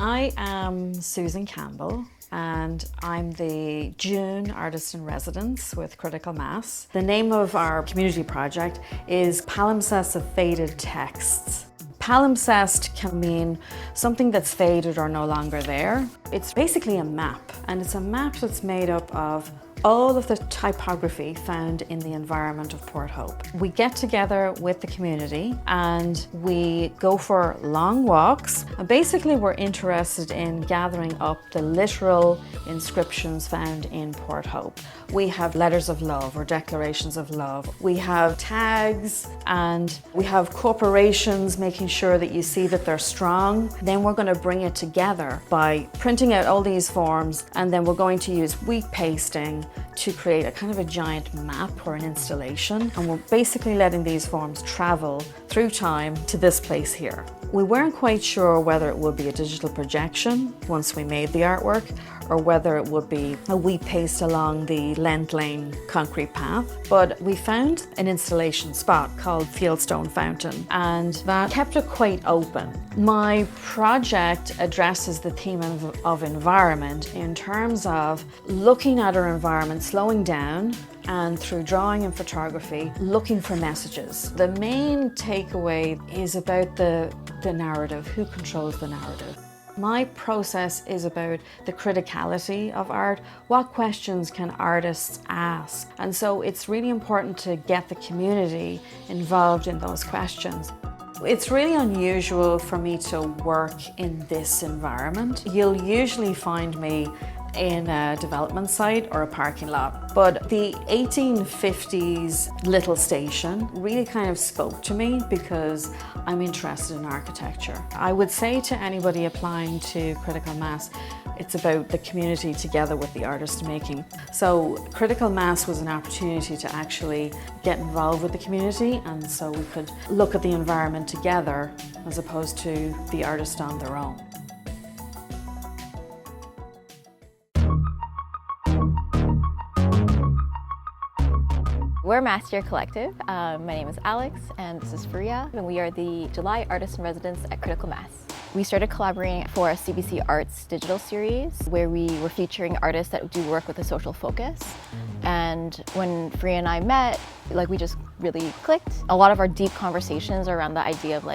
I am Susan Campbell and I'm the June Artist in Residence with Critical Mass. The name of our community project is Palimpsest of Faded Texts. Palimpsest can mean something that's faded or no longer there. It's basically a map, and it's a map that's made up of all of the typography found in the environment of Port Hope. We get together with the community and we go for long walks. And basically we're interested in gathering up the literal inscriptions found in Port Hope. We have letters of love or declarations of love. We have tags and we have corporations making sure that you see that they're strong. Then we're going to bring it together by printing out all these forms, and then we're going to use wheat pasting to create a kind of a giant map or an installation. And we're basically letting these forms travel through time to this place here. We weren't quite sure whether it would be a digital projection once we made the artwork, or whether it would be a wheat paste along the Lent Lane concrete path. But we found an installation spot called Fieldstone Fountain, and that kept it quite open. My project addresses the theme of environment in terms of looking at our environment, slowing down, and through drawing and photography, looking for messages. The main takeaway is about the narrative, who controls the narrative. My process is about the criticality of art. What questions can artists ask? And so it's really important to get the community involved in those questions. It's really unusual for me to work in this environment. You'll usually find me in a development site or a parking lot. But the 1850s little station really kind of spoke to me because I'm interested in architecture. I would say to anybody applying to Critical Mass, it's about the community together with the artist making. So Critical Mass was an opportunity to actually get involved with the community, and so we could look at the environment together as opposed to the artist on their own. We're Mast Year Collective. My name is Alex and this is Freya, and we are the July Artist in Residence at Critical Mass. We started collaborating for a CBC Arts digital series where we were featuring artists that do work with a social focus. And when Freya and I met, we just really clicked. A lot of our deep conversations are around the idea of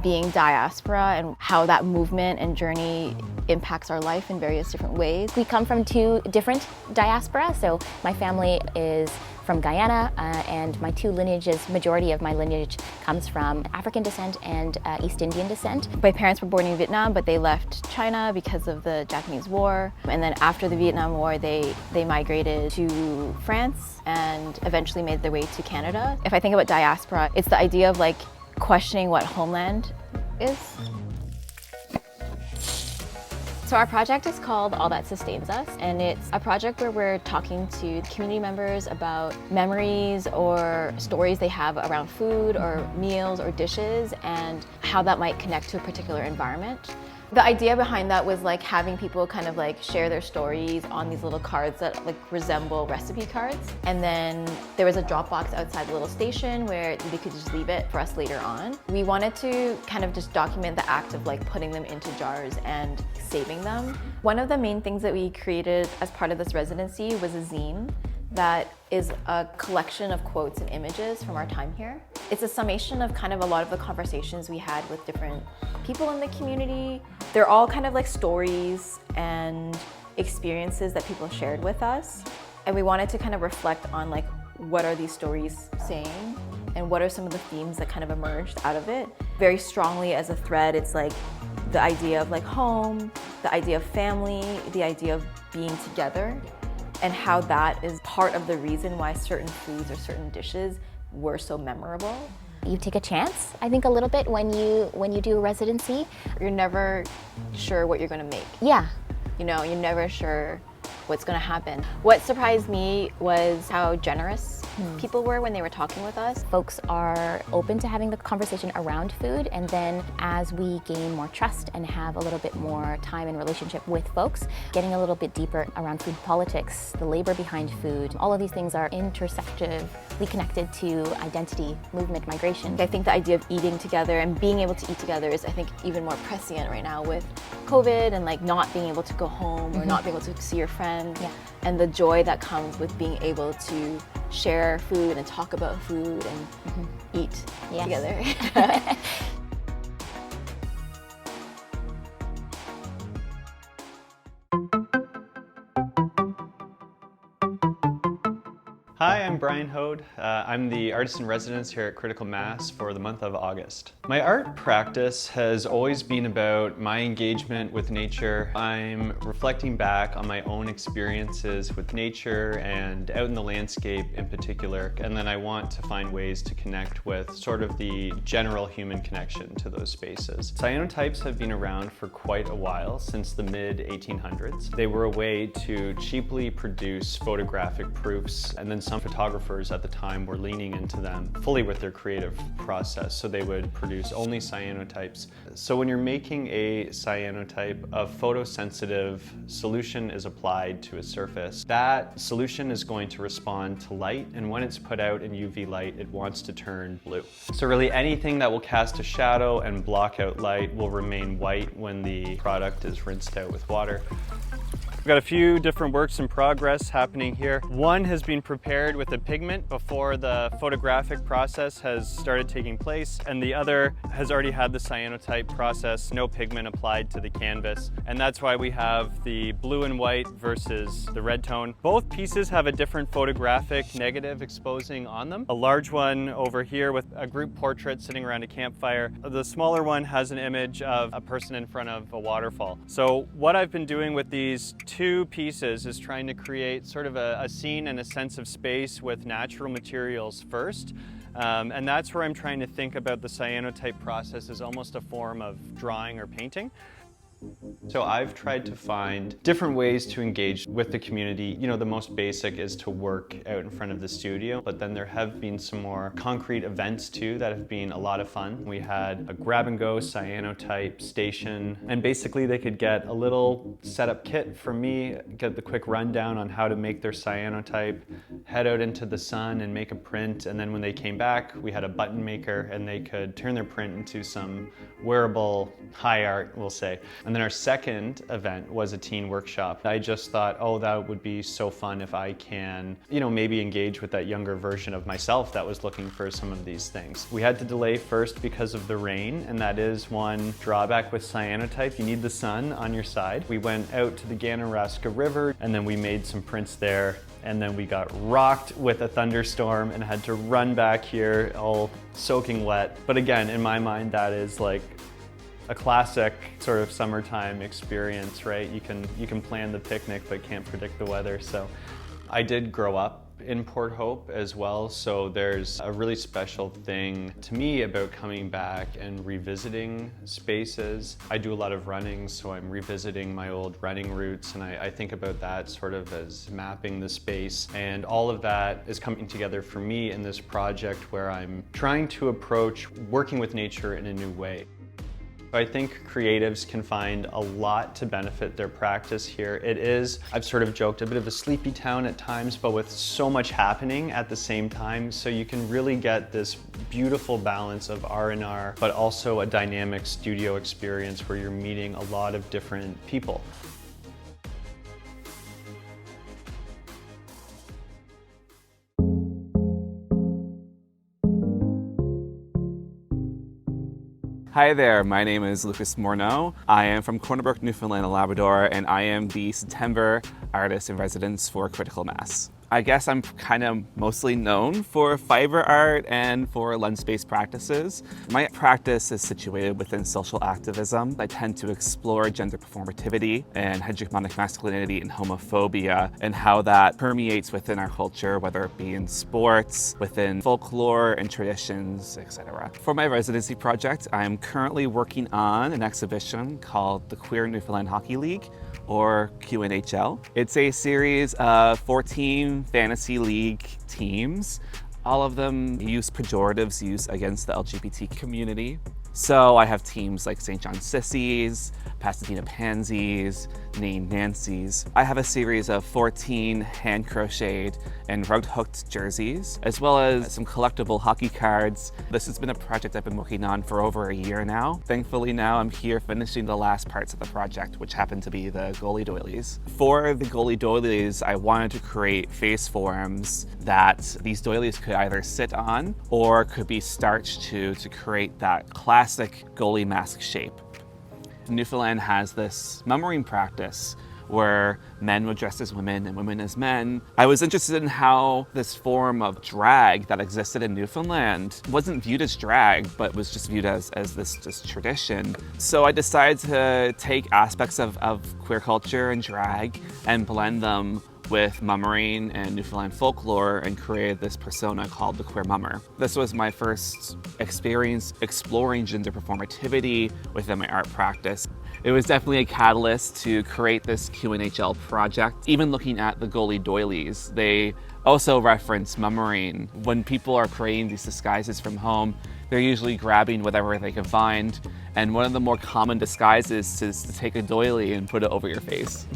being diaspora and how that movement and journey impacts our life in various different ways. We come from two different diaspora, so my family is from Guyana and my two lineages, majority of my lineage comes from African descent and East Indian descent. My parents were born in Vietnam, but they left China because of the Japanese War. And then after the Vietnam War, they migrated to France and eventually made their way to Canada. If I think about diaspora, it's the idea of questioning what homeland is. So our project is called All That Sustains Us, and it's a project where we're talking to community members about memories or stories they have around food or meals or dishes and how that might connect to a particular environment. The idea behind that was having people kind of share their stories on these little cards that resemble recipe cards. And then there was a drop box outside the little station where they could just leave it for us later on. We wanted to kind of just document the act of putting them into jars and saving them. One of the main things that we created as part of this residency was a zine that is a collection of quotes and images from our time here. It's a summation of kind of a lot of the conversations we had with different people in the community. They're all kind of stories and experiences that people shared with us. And we wanted to kind of reflect on what are these stories saying and what are some of the themes that kind of emerged out of it. Very strongly as a thread, it's the idea of home, the idea of family, the idea of being together, and how that is part of the reason why certain foods or certain dishes were so memorable. You take a chance, I think, a little bit when you do a residency. You're never sure what you're gonna make. Yeah. You're never sure what's gonna happen. What surprised me was how generous people were when they were talking with us. Folks are open to having the conversation around food, and then as we gain more trust and have a little bit more time and relationship with folks, getting a little bit deeper around food politics, the labor behind food. All of these things are intersectively connected to identity, movement, migration. I think the idea of eating together and being able to eat together is, I think, even more prescient right now with COVID and like not being able to go home or not being able to see your friend. Yeah. And the joy that comes with being able to share food and talk about food and eat together. Hi, I'm Brian Hoad. I'm the artist in residence here at Critical Mass for the month of August. My art practice has always been about my engagement with nature. I'm reflecting back on my own experiences with nature and out in the landscape in particular, and then I want to find ways to connect with sort of the general human connection to those spaces. Cyanotypes have been around for quite a while, since the mid-1800s. They were a way to cheaply produce photographic proofs, and then some photographers at the time were leaning into them fully with their creative process, so they would produce only cyanotypes. So when you're making a cyanotype, a photosensitive solution is applied to a surface. That solution is going to respond to light, and when it's put out in UV light, it wants to turn blue. So really anything that will cast a shadow and block out light will remain white when the product is rinsed out with water. We've got a few different works in progress happening here. One has been prepared with a pigment before the photographic process has started taking place, and the other has already had the cyanotype process, no pigment applied to the canvas. And that's why we have the blue and white versus the red tone. Both pieces have a different photographic negative exposing on them. A large one over here with a group portrait sitting around a campfire. The smaller one has an image of a person in front of a waterfall. So what I've been doing with these two pieces is trying to create sort of a scene and a sense of space with natural materials first. And that's where I'm trying to think about the cyanotype process as almost a form of drawing or painting. So I've tried to find different ways to engage with the community. You know, the most basic is to work out in front of the studio, but then there have been some more concrete events too that have been a lot of fun. We had a grab-and-go cyanotype station, and basically they could get a little setup kit from me, get the quick rundown on how to make their cyanotype, head out into the sun and make a print, and then when they came back, we had a button maker and they could turn their print into some wearable high art, we'll say. And then our second event was a teen workshop. I just thought, oh, that would be so fun if I can, you know, maybe engage with that younger version of myself that was looking for some of these things. We had to delay first because of the rain, and that is one drawback with cyanotype. You need the sun on your side. We went out to the Ganaraska River, and then we made some prints there, and then we got rocked with a thunderstorm and had to run back here all soaking wet. But again, in my mind, that is like a classic sort of summertime experience, right? You can plan the picnic but can't predict the weather. So I did grow up in Port Hope as well, so there's a really special thing to me about coming back and revisiting spaces. I do a lot of running, so I'm revisiting my old running routes, and I think about that sort of as mapping the space, and all of that is coming together for me in this project where I'm trying to approach working with nature in a new way. I think creatives can find a lot to benefit their practice here. It is, I've sort of joked, a bit of a sleepy town at times, but with so much happening at the same time, so you can really get this beautiful balance of R&R, but also a dynamic studio experience where you're meeting a lot of different people. Hi there, my name is Lucas Morneau. I am from Cornerbrook, Newfoundland and Labrador, and I am the September artist in residence for Critical Mass. I guess I'm kind of mostly known for fiber art and for lens-based practices. My practice is situated within social activism. I tend to explore gender performativity and hegemonic masculinity and homophobia and how that permeates within our culture, whether it be in sports, within folklore and traditions, etc. For my residency project, I am currently working on an exhibition called the Queer Newfoundland Hockey League, or QNHL. It's a series of 14 fantasy league teams. All of them use pejoratives used against the LGBT community. So I have teams like St. John Sissies, Pasadena Pansies, Named Nancy's. I have a series of 14 hand-crocheted and rug-hooked jerseys, as well as some collectible hockey cards. This has been a project I've been working on for over a year now. Thankfully now I'm here finishing the last parts of the project, which happen to be the goalie doilies. For the goalie doilies, I wanted to create face forms that these doilies could either sit on or could be starched to create that classic goalie mask shape. Newfoundland has this mummering practice where men would dress as women and women as men. I was interested in how this form of drag that existed in Newfoundland wasn't viewed as drag, but was just viewed as this tradition. So I decided to take aspects of queer culture and drag and blend them with mummering and Newfoundland folklore and created this persona called the queer mummer. This was my first experience exploring gender performativity within my art practice. It was definitely a catalyst to create this QNHL project. Even looking at the goalie doilies, they also reference mummering. When people are creating these disguises from home, they're usually grabbing whatever they can find. And one of the more common disguises is to take a doily and put it over your face.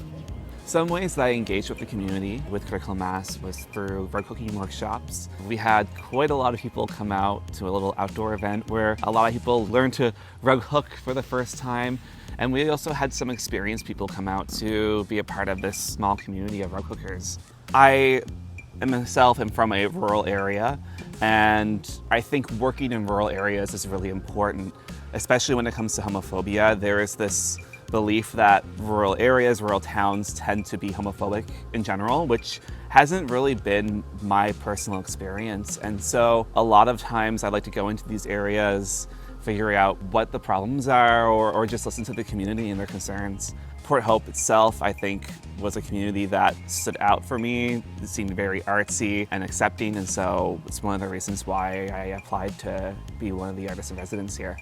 Some ways that I engaged with the community with Critical Mass was through rug hooking workshops. We had quite a lot of people come out to a little outdoor event where a lot of people learned to rug hook for the first time. And we also had some experienced people come out to be a part of this small community of rug hookers. I myself am from a rural area, and I think working in rural areas is really important, especially when it comes to homophobia. There is this belief that rural areas, rural towns tend to be homophobic in general, which hasn't really been my personal experience. And so a lot of times I like to go into these areas, figure out what the problems are, or just listen to the community and their concerns. Port Hope itself, I think, was a community that stood out for me. It seemed very artsy and accepting, and so it's one of the reasons why I applied to be one of the artists in residence here.